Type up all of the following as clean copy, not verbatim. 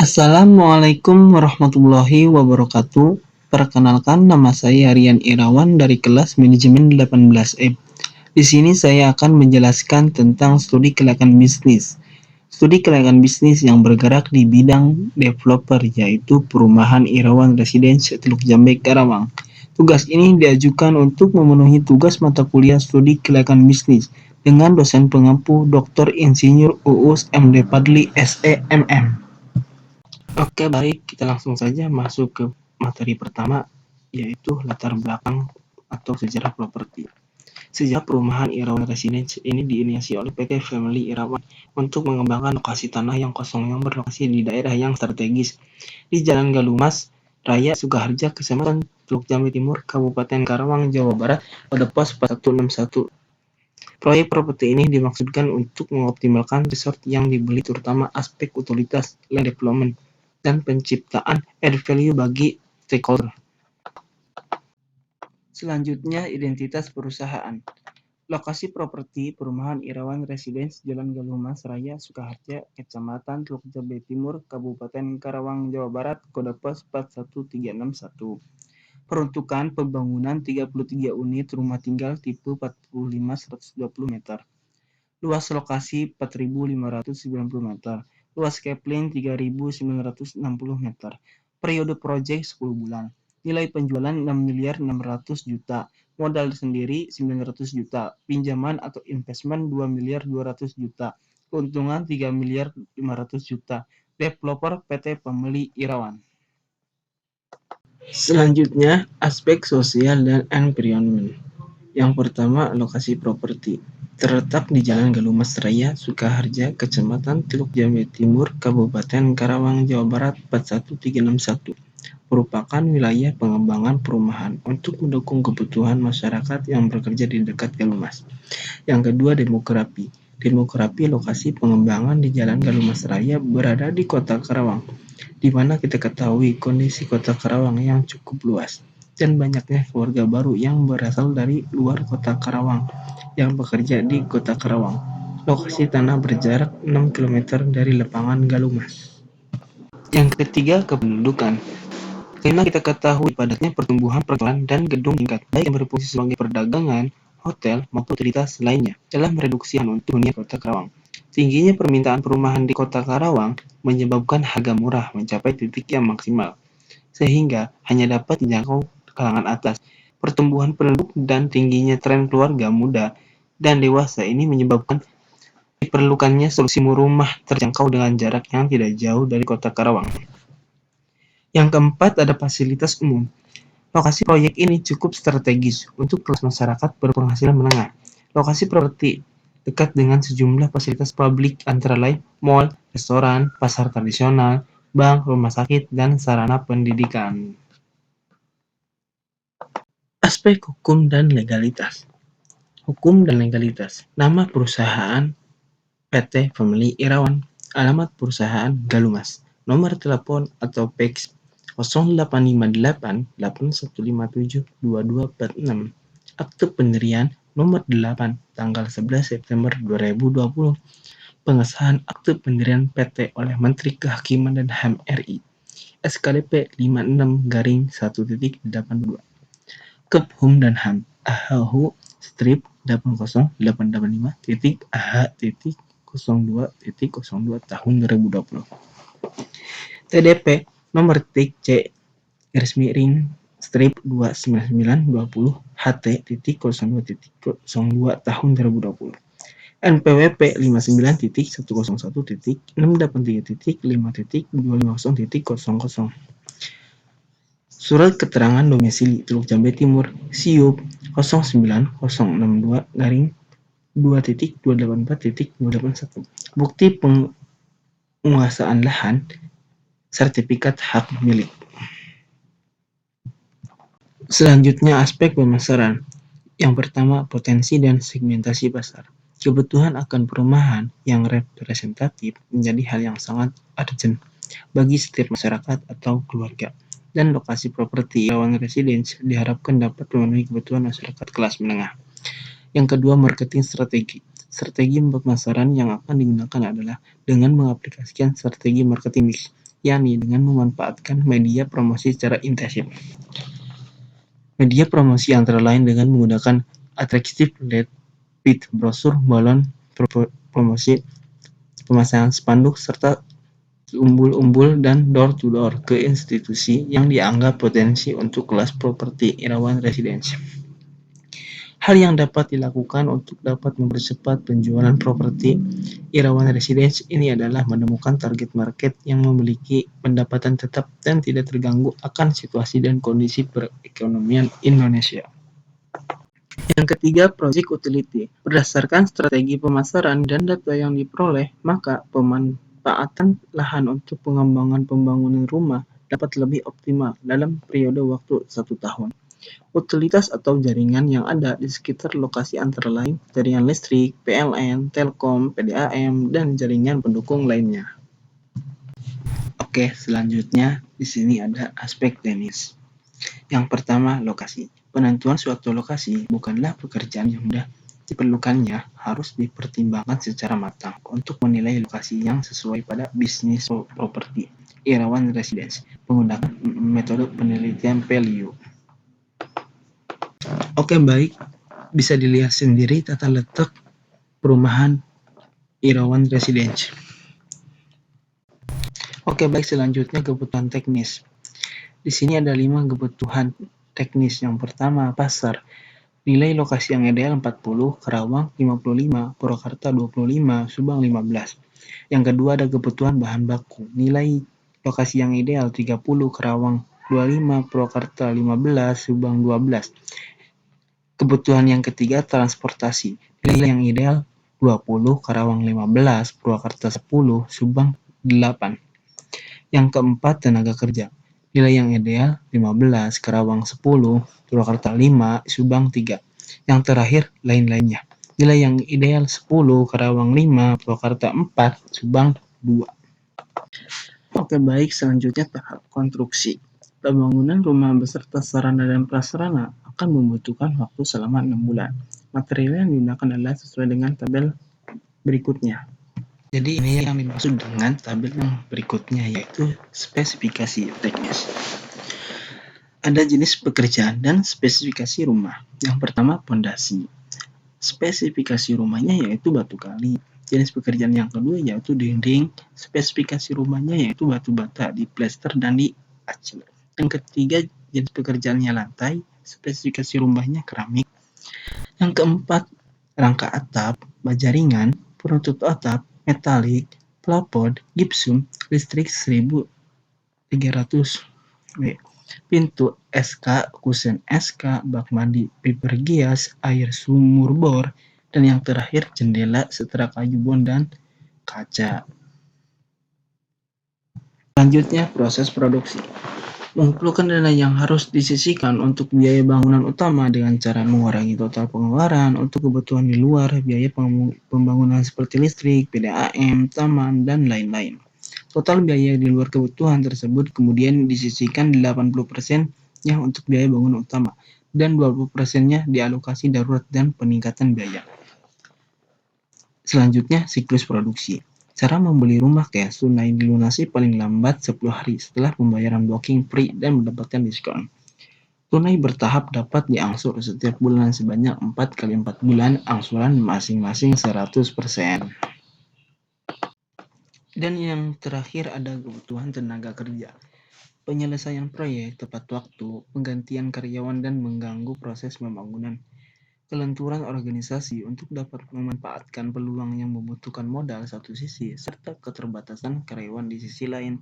Assalamualaikum warahmatullahi wabarakatuh. Perkenalkan, nama saya Rian Irawan dari kelas manajemen 18M. Di sini saya akan menjelaskan tentang studi kelayakan bisnis. Studi kelayakan bisnis yang bergerak di bidang developer, yaitu Perumahan Irawan Residence Teluk Jambe Karawang. Tugas ini diajukan untuk memenuhi tugas mata kuliah studi kelayakan bisnis dengan dosen pengampu Dr. Insinyur Uus MD Padli SEMM. Oke, baik, kita langsung saja masuk ke materi pertama, yaitu latar belakang atau sejarah properti. Sejarah Perumahan Irawan Residence ini diinisiasi oleh PT Family Irawan untuk mengembangkan lokasi tanah yang kosong yang berlokasi di daerah yang strategis di Jalan Galumas Raya Sukaharja, Kecamatan Teluk Jambe Timur, Kabupaten Karawang, Jawa Barat, pada pos 4161. Proyek properti ini dimaksudkan untuk mengoptimalkan resort yang dibeli, terutama aspek utilitas, land development, dan penciptaan add value bagi stakeholder. Selanjutnya, identitas perusahaan. Lokasi properti Perumahan Irawan Residence, Jalan Galumas Raya Sukaharja, Kecamatan Teluk Jambe Timur, Kabupaten Karawang, Jawa Barat, kode pos 41361. Peruntukan pembangunan 33 unit rumah tinggal tipe 45-120 meter. Luas lokasi 4.590 meter. Luas Kepling 3.960 meter. Periode proyek 10 bulan. Nilai penjualan 6.600.000.000. Modal sendiri 900 juta. Pinjaman atau investment 2.200.000.000. Keuntungan 3.500.000.000. Developer PT Family Irawan. Selanjutnya, aspek sosial dan environment. Yang pertama, lokasi properti. Terletak di Jalan Galumas Raya, Sukaharja, Kecamatan Teluk Jambe Timur, Kabupaten Karawang, Jawa Barat 41361. Merupakan wilayah pengembangan perumahan untuk mendukung kebutuhan masyarakat yang bekerja di dekat Galumas. Yang kedua, demografi. Demografi lokasi pengembangan di Jalan Galumas Raya berada di Kota Karawang, di mana kita ketahui kondisi Kota Karawang yang cukup luas dan banyaknya keluarga baru yang berasal dari luar Kota Karawang yang bekerja di Kota Karawang. Lokasi tanah berjarak 6 km dari lapangan Galumas. Yang ketiga, kependudukan. Karena kita ketahui padatnya pertumbuhan perkantoran dan gedung tingkat, baik yang berfungsi sebagai perdagangan, hotel, maupun utilitas lainnya, telah mereduksi untuk hunian Kota Karawang. Tingginya permintaan perumahan di Kota Karawang menyebabkan harga murah mencapai titik yang maksimal, sehingga hanya dapat dijangkau kalangan atas. Pertumbuhan penduduk dan tingginya tren keluarga muda dan dewasa ini menyebabkan diperlukannya solusi rumah terjangkau dengan jarak yang tidak jauh dari Kota Karawang. Yang keempat, ada fasilitas umum. Lokasi proyek ini cukup strategis untuk kelas masyarakat berpenghasilan menengah. Lokasi properti dekat dengan sejumlah fasilitas publik antara lain mal, restoran, pasar tradisional, bank, rumah sakit, dan sarana pendidikan. Aspek hukum dan legalitas. Hukum dan legalitas. Nama perusahaan PT Family Irawan. Alamat perusahaan Galumas. Nomor telepon atau PEX 0858 8157 2246. Akte pendirian nomor 8 tanggal 11 September 2020. Pengesahan akte pendirian PT oleh Menteri Kehakiman dan HAM RI. SKDP 56-1.82. Kephum dan HAM AHU strip 80885.AH.02.02 tahun 2020. TDP nomor tik C strip 29920 HT.02.02 tahun 2020. NPWP 59.101.683.5.250.00. Surat keterangan domisili Teluk Jambe Timur SIUP 09062.2.284.281. Bukti penguasaan lahan, sertifikat hak milik. Selanjutnya, aspek pemasaran. Yang pertama, potensi dan segmentasi pasar. Kebutuhan akan perumahan yang representatif menjadi hal yang sangat urgent bagi setiap masyarakat atau keluarga, dan lokasi properti Irawan Residence diharapkan dapat memenuhi kebutuhan masyarakat kelas menengah. Yang kedua, marketing strategi. Strategi pemasaran yang akan digunakan adalah dengan mengaplikasikan strategi marketing mix yakni dengan memanfaatkan media promosi secara intensif. Media promosi antara lain dengan menggunakan atraktif LED, pit, brosur, balon promosi, pemasangan spanduk, serta umbul-umbul dan door-to-door ke institusi yang dianggap potensi untuk kelas properti Irawan Residence. Hal yang dapat dilakukan untuk dapat mempercepat penjualan properti Irawan Residence ini adalah menemukan target market yang memiliki pendapatan tetap dan tidak terganggu akan situasi dan kondisi perekonomian Indonesia. Yang ketiga, project utility. Berdasarkan strategi pemasaran dan data yang diperoleh, maka pemanfaatan lahan untuk pengembangan pembangunan rumah dapat lebih optimal dalam periode waktu 1 tahun. Utilitas atau jaringan yang ada di sekitar lokasi antara lain jaringan listrik, PLN, Telkom, PDAM, dan jaringan pendukung lainnya. Oke, selanjutnya di sini ada aspek teknis. Yang pertama, lokasi. Penentuan suatu lokasi bukanlah pekerjaan yang mudah. Diperlukannya harus dipertimbangkan secara matang untuk menilai lokasi yang sesuai pada bisnis properti Irawan Residence menggunakan metode penelitian value. Oke, baik. Bisa dilihat sendiri tata letak perumahan Irawan Residence. Oke, baik. Selanjutnya kebutuhan teknis. Di sini ada 5 kebutuhan teknis. Yang pertama, pasar. Nilai lokasi yang ideal 40, Karawang 55, Purwakarta 25, Subang 15. Yang kedua ada kebutuhan bahan baku. Nilai lokasi yang ideal 30, Karawang 25, Purwakarta 15, Subang 12. Kebutuhan yang ketiga transportasi. Nilai yang ideal 20, Karawang 15, Purwakarta 10, Subang 8. Yang keempat tenaga kerja. Nilai yang ideal 15, Karawang 10, Purwakarta 5, Subang 3. Yang terakhir lain-lainnya. Nilai yang ideal 10, Karawang 5, Purwakarta 4, Subang 2. Oke, baik. Selanjutnya tahap konstruksi. Pembangunan rumah beserta sarana dan prasarana akan membutuhkan waktu selama 6 bulan. Material yang digunakan adalah sesuai dengan tabel berikutnya. Jadi ini yang dimaksud dengan tabel yang berikutnya, yaitu spesifikasi teknis. Ada jenis pekerjaan dan spesifikasi rumah. Yang pertama, pondasi. Spesifikasi rumahnya yaitu batu kali. Jenis pekerjaan yang kedua yaitu dinding. Spesifikasi rumahnya yaitu batu bata, diplester dan diacil. Yang ketiga, jenis pekerjaannya lantai. Spesifikasi rumahnya keramik. Yang keempat, rangka atap, baja ringan, penutup atap, metalik, plafon, gipsum, listrik 1300 W, pintu SK, kusen SK, bak mandi, pipa gias, air sumur bor, dan yang terakhir jendela setera kayu bond dan kaca. Selanjutnya proses produksi. Mengumpulkan dana yang harus disisihkan untuk biaya bangunan utama dengan cara mengurangi total pengeluaran untuk kebutuhan di luar biaya pembangunan seperti listrik, PDAM, taman, dan lain-lain. Total biaya di luar kebutuhan tersebut kemudian disisihkan 80%-nya untuk biaya bangunan utama dan 20%-nya dialokasi darurat dan peningkatan biaya. Selanjutnya siklus produksi. Cara membeli rumah cash tunai dilunasi paling lambat 10 hari setelah pembayaran blocking free dan mendapatkan diskon. Tunai bertahap dapat diangsur setiap bulan sebanyak 4 kali 4 bulan, angsuran masing-masing 100%. Dan yang terakhir ada kebutuhan tenaga kerja. Penyelesaian proyek tepat waktu, penggantian karyawan dan mengganggu proses pembangunan. Kelenturan organisasi untuk dapat memanfaatkan peluang yang membutuhkan modal satu sisi, serta keterbatasan karyawan di sisi lain.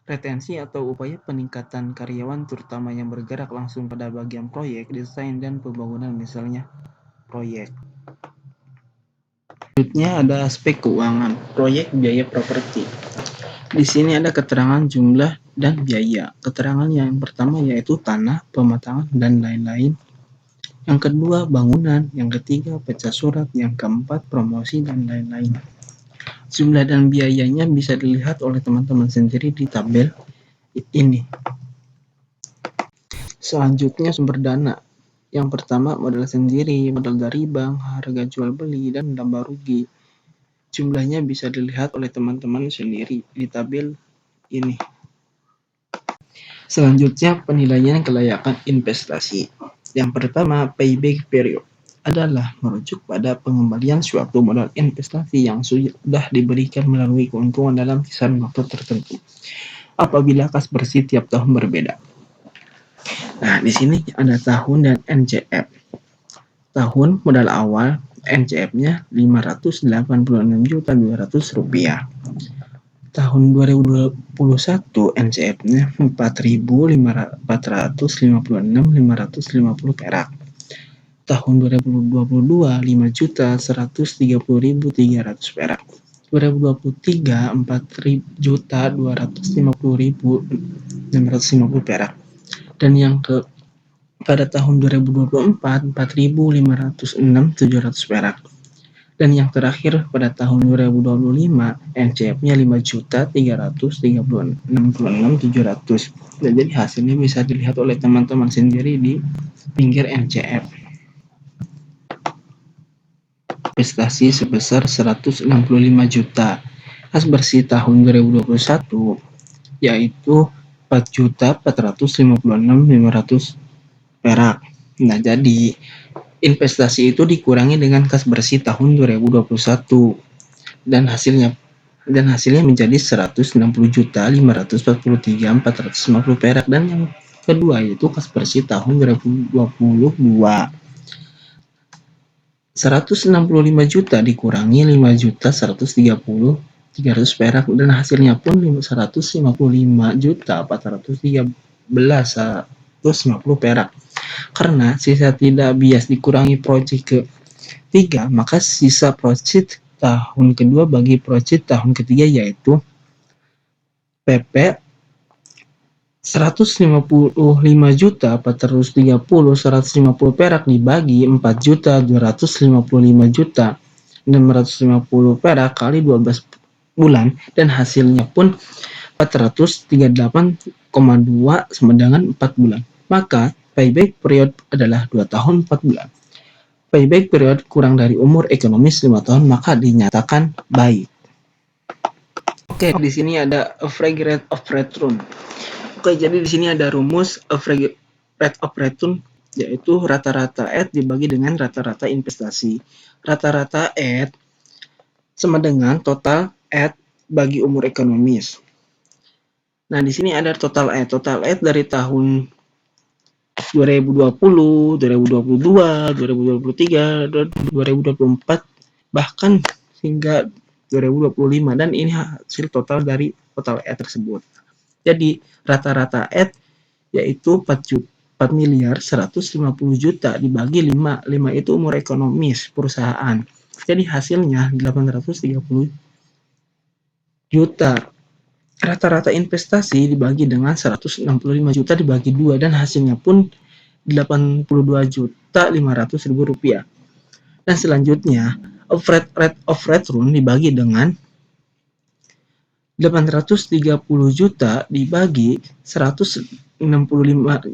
Retensi atau upaya peningkatan karyawan terutama yang bergerak langsung pada bagian proyek, desain, dan pembangunan misalnya proyek. Selanjutnya ada aspek keuangan, proyek biaya properti. Di sini ada keterangan jumlah dan biaya. Keterangan yang pertama yaitu tanah, pematangan, dan lain-lain. Yang kedua, bangunan. Yang ketiga, pecah surat. Yang keempat, promosi, dan lain-lain. Jumlah dan biayanya bisa dilihat oleh teman-teman sendiri di tabel ini. Selanjutnya, sumber dana. Yang pertama, modal sendiri, modal dari bank, harga jual beli, dan laba rugi. Jumlahnya bisa dilihat oleh teman-teman sendiri di tabel ini. Selanjutnya, penilaian kelayakan investasi. Yang pertama, payback period adalah merujuk pada pengembalian suatu modal investasi yang sudah diberikan melalui keuntungan dalam kisaran waktu tertentu. Apabila kas bersih tiap tahun berbeda. Nah, di sini ada tahun dan NCF. Tahun modal awal NCF-nya Rp586.200. Tahun 2021 NCF-nya Rp4.456.550 Tahun 2022 Rp5.130.300 2023 Rp4.250.650 dan yang pada tahun 2024 Rp4.506.700 dan yang terakhir pada tahun 2025 NCF-nya Rp5.336.700. Dan jadi hasilnya bisa dilihat oleh teman-teman sendiri di pinggir NCF. Investasi sebesar 165 juta. Kas bersih tahun 2021 yaitu 4.456.500 perak. Nah, jadi investasi itu dikurangi dengan kas bersih tahun 2021 dan hasilnya menjadi 160.543.450 perak. Dan yang kedua yaitu kas bersih tahun 2022 165 juta dikurangi 5.130.300 perak dan hasilnya pun 155.413.150 perak. Karena sisa tidak bias dikurangi proyek ketiga, maka sisa proyek tahun kedua bagi proyek tahun ketiga yaitu PP 155.430.150 perak dibagi 4.255.650 perak kali 12 bulan dan hasilnya pun 438,2 sama dengan 4 bulan. Maka payback period adalah 2 tahun 4 bulan. Payback period kurang dari umur ekonomis 5 tahun maka dinyatakan baik. Oke, di sini ada average rate of return. Oke, jadi di sini ada rumus average rate of return yaitu rata-rata ED dibagi dengan rata-rata investasi. Rata-rata ED sama dengan total ED bagi umur ekonomis. Nah, di sini ada total ED. Total ED dari tahun 2020, 2022, 2023, dan 2024 bahkan hingga 2025 dan ini hasil total dari total ED tersebut. Jadi rata-rata ED yaitu 4.150 juta dibagi 5 itu umur ekonomis perusahaan. Jadi hasilnya 830 juta. Rata-rata investasi dibagi dengan 165 juta dibagi 2 dan hasilnya pun 82.500.000 rupiah. Dan selanjutnya average rate of return dibagi dengan 830 juta dibagi 165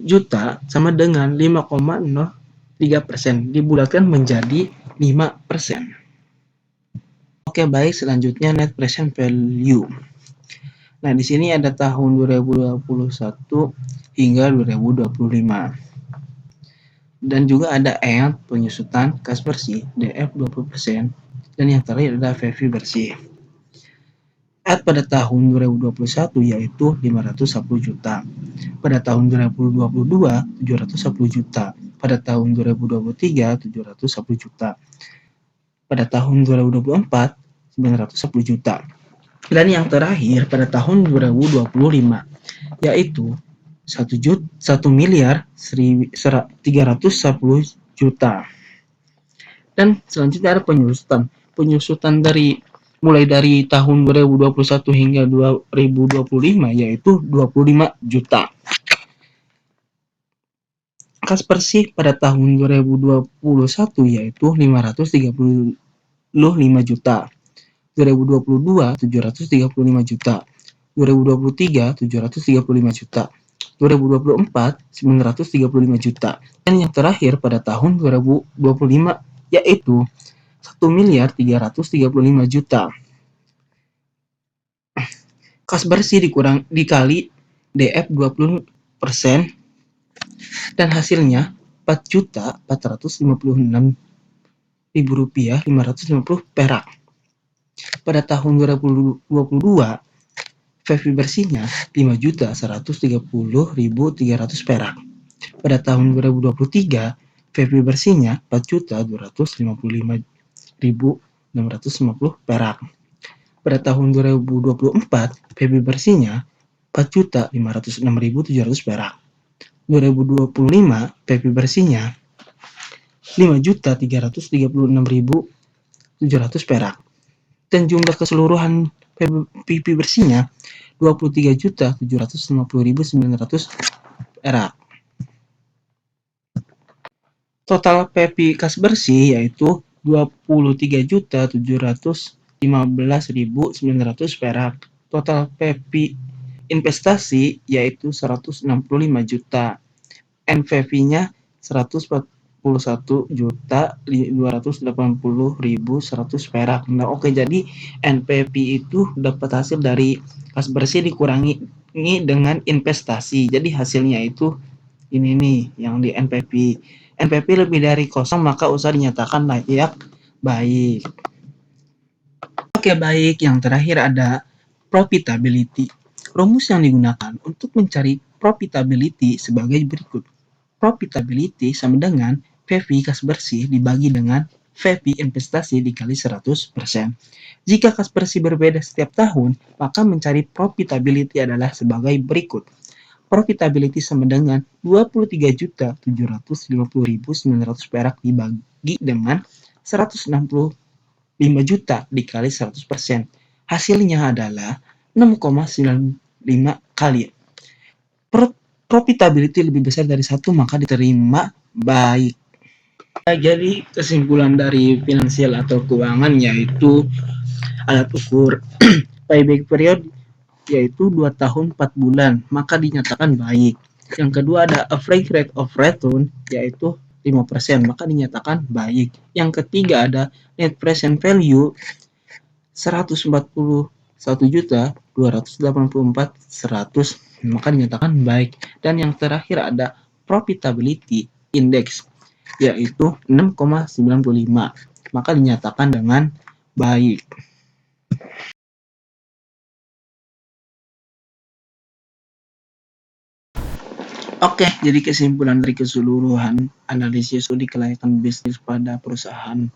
juta sama dengan 5,03%, dibulatkan menjadi 5%. Oke, baik, selanjutnya net present value. Nah, di sini ada tahun 2021 hingga 2025. Dan juga ada ED penyusutan kas bersih DF 20% dan yang terakhir ada VV bersih. ED pada tahun 2021 yaitu 510 juta. Pada tahun 2022 710 juta. Pada tahun 2023 710 juta. Pada tahun 2024 910 juta. Dan yang terakhir pada tahun 2025 yaitu 1.310 juta. Dan selanjutnya ada penyusutan mulai dari tahun 2021 hingga 2025 yaitu 25 juta. Kas bersih pada tahun 2021 yaitu 535 juta. 2022 735 juta. 2023 735 juta. 2024 935 juta. Dan yang terakhir pada tahun 2025 yaitu 1.335 juta. kas bersih dikali DF 20% dan hasilnya Rp4.456.550 perak. Pada tahun 2022, VV bersihnya Rp5.130.300 perak. Pada tahun 2023, VV bersihnya Rp4.255.650 perak. Pada tahun 2024, VV bersihnya Rp4.506.700 perak. 2025, VV bersihnya Rp5.336.700 perak. Dan jumlah keseluruhan PP bersihnya Rp23.750.900 perak. Total PP kas bersih yaitu Rp23.715.900 perak. Total PP investasi yaitu Rp165 juta. NPV-nya Rp141.280.100 perak. Nah, oke, jadi NPV itu dapat hasil dari kas bersih dikurangi dengan investasi. Jadi hasilnya itu ini nih yang di NPV. NPV lebih dari kosong maka usaha dinyatakan layak baik. Oke, baik. Yang terakhir ada profitability. Rumus yang digunakan untuk mencari profitability sebagai berikut. Profitability sama dengan VV kas bersih dibagi dengan VV investasi dikali 100%. Jika kas bersih berbeda setiap tahun, maka mencari profitability adalah sebagai berikut. Profitability sama dengan 23.750.900 perak dibagi dengan 165 juta dikali 100%. Hasilnya adalah 6,95 kali. Profitability lebih besar dari 1 maka diterima baik. Jadi kesimpulan dari finansial atau keuangan yaitu alat ukur payback period yaitu 2 tahun 4 bulan maka dinyatakan baik. Yang kedua ada average rate of return yaitu 5% maka dinyatakan baik. Yang ketiga ada net present value 141.284.100 maka dinyatakan baik. Dan yang terakhir ada profitability index yaitu 6,95 maka dinyatakan dengan baik. Oke, jadi kesimpulan dari keseluruhan analisis studi kelayakan bisnis pada perusahaan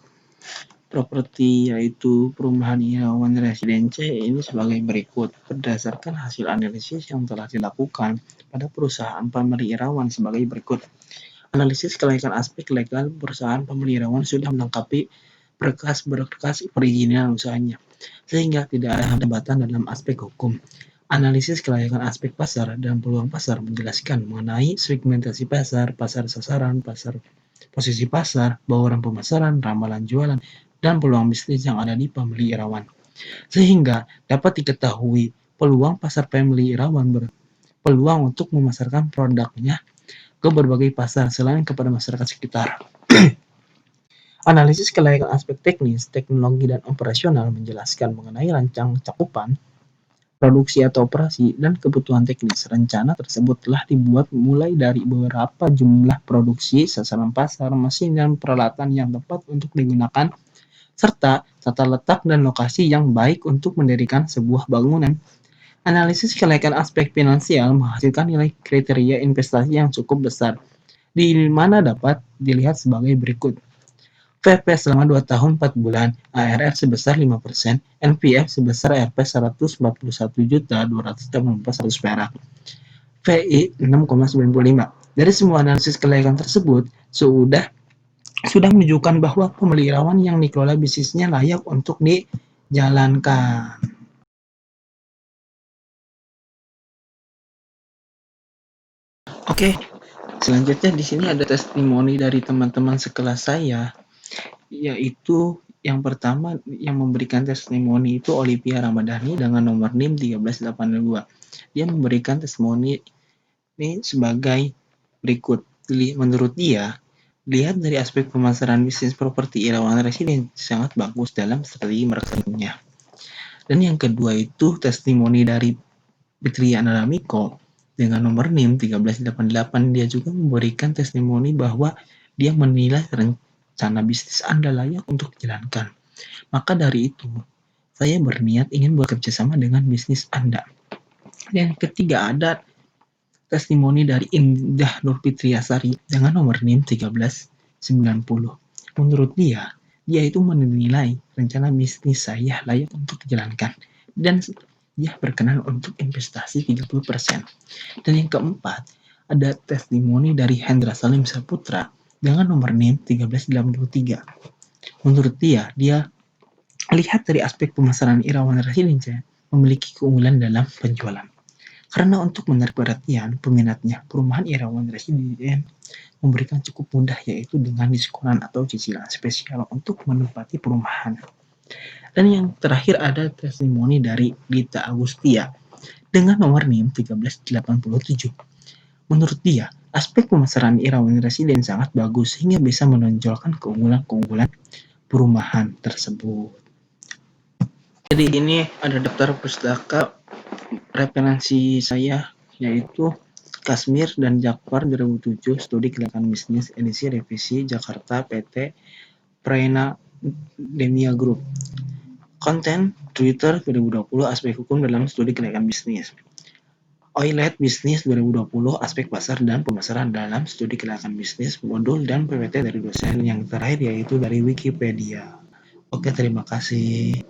properti yaitu perumahan Irawan Residen C ini sebagai berikut. Berdasarkan hasil analisis yang telah dilakukan pada perusahaan pembeli Irawan sebagai berikut. Analisis kelayakan aspek legal perusahaan pembeli Irawan sudah melengkapi berkas perizinan usahanya, sehingga tidak ada hambatan dalam aspek hukum. Analisis kelayakan aspek pasar dan peluang pasar menjelaskan mengenai segmentasi pasar, pasar sasaran, posisi pasar, bauran pemasaran, ramalan jualan, dan peluang bisnis yang ada di pembeli Irawan. Sehingga dapat diketahui peluang pasar pembeli Irawan berpeluang untuk memasarkan produknya ke berbagai pasar selain kepada masyarakat sekitar. Analisis kelayakan aspek teknis, teknologi, dan operasional menjelaskan mengenai rancang cakupan produksi atau operasi, dan kebutuhan teknis. Rencana tersebut telah dibuat mulai dari beberapa jumlah produksi, sasaran pasar, mesin, dan peralatan yang tepat untuk digunakan, serta tata letak dan lokasi yang baik untuk mendirikan sebuah bangunan. Analisis kelayakan aspek finansial menghasilkan nilai kriteria investasi yang cukup besar, di mana dapat dilihat sebagai berikut. VP selama 2 tahun 4 bulan, ARR sebesar 5%, NPF sebesar Rp 141.284.100 perak, VI 6,95. Dari semua analisis kelayakan tersebut, sudah menunjukkan bahwa pembeli Irawan yang dikelola bisnisnya layak untuk dijalankan. Oke, selanjutnya di sini ada testimoni dari teman-teman sekelas saya, yaitu yang pertama yang memberikan testimoni itu Olivia Ramadhani dengan nomor NIM 1382. Dia memberikan testimoni ini sebagai berikut. Menurut dia, lihat dari aspek pemasaran bisnis properti Irawan Residen sangat bagus dalam strategi marketingnya. Dan yang kedua itu testimoni dari Fitriya Naramiko dengan nomor NIM 1388 dia juga memberikan testimoni bahwa dia menilai rencana bisnis Anda layak untuk dijalankan. Maka dari itu, saya berniat ingin bekerja sama dengan bisnis Anda. Dan ketiga ada testimoni dari Indah Nurfitriasari dengan nomor NIM 1390. Menurut dia itu menilai rencana bisnis saya layak untuk dijalankan dan dia berkenan untuk investasi 30%. Dan yang keempat, ada testimoni dari Hendra Salim Saputra dengan nomor NIM 1383. Menurut dia lihat dari aspek pemasaran Irawan Resiliensia memiliki keunggulan dalam penjualan. Karena untuk menarik perhatian peminatnya, perumahan Irawan Resilient memberikan cukup mudah yaitu dengan diskonan atau cicilan spesial untuk menempati perumahan. Dan yang terakhir ada testimoni dari Gita Agustia dengan nomor NIM 1387. Menurut dia, aspek pemasaran Irawan Resilient sangat bagus sehingga bisa menonjolkan keunggulan-keunggulan perumahan tersebut. Jadi ini ada daftar pustaka referensi saya yaitu Kasmir dan Jakfar 2007 Studi Kelayakan Bisnis edisi revisi Jakarta PT Prena Demia Group. Konten Twitter 2020 aspek hukum dalam studi kelayakan bisnis. Oilet Bisnis 2020 aspek pasar dan pemasaran dalam studi kelayakan bisnis modul dan PPT dari dosen yang terakhir yaitu dari Wikipedia. Oke, terima kasih.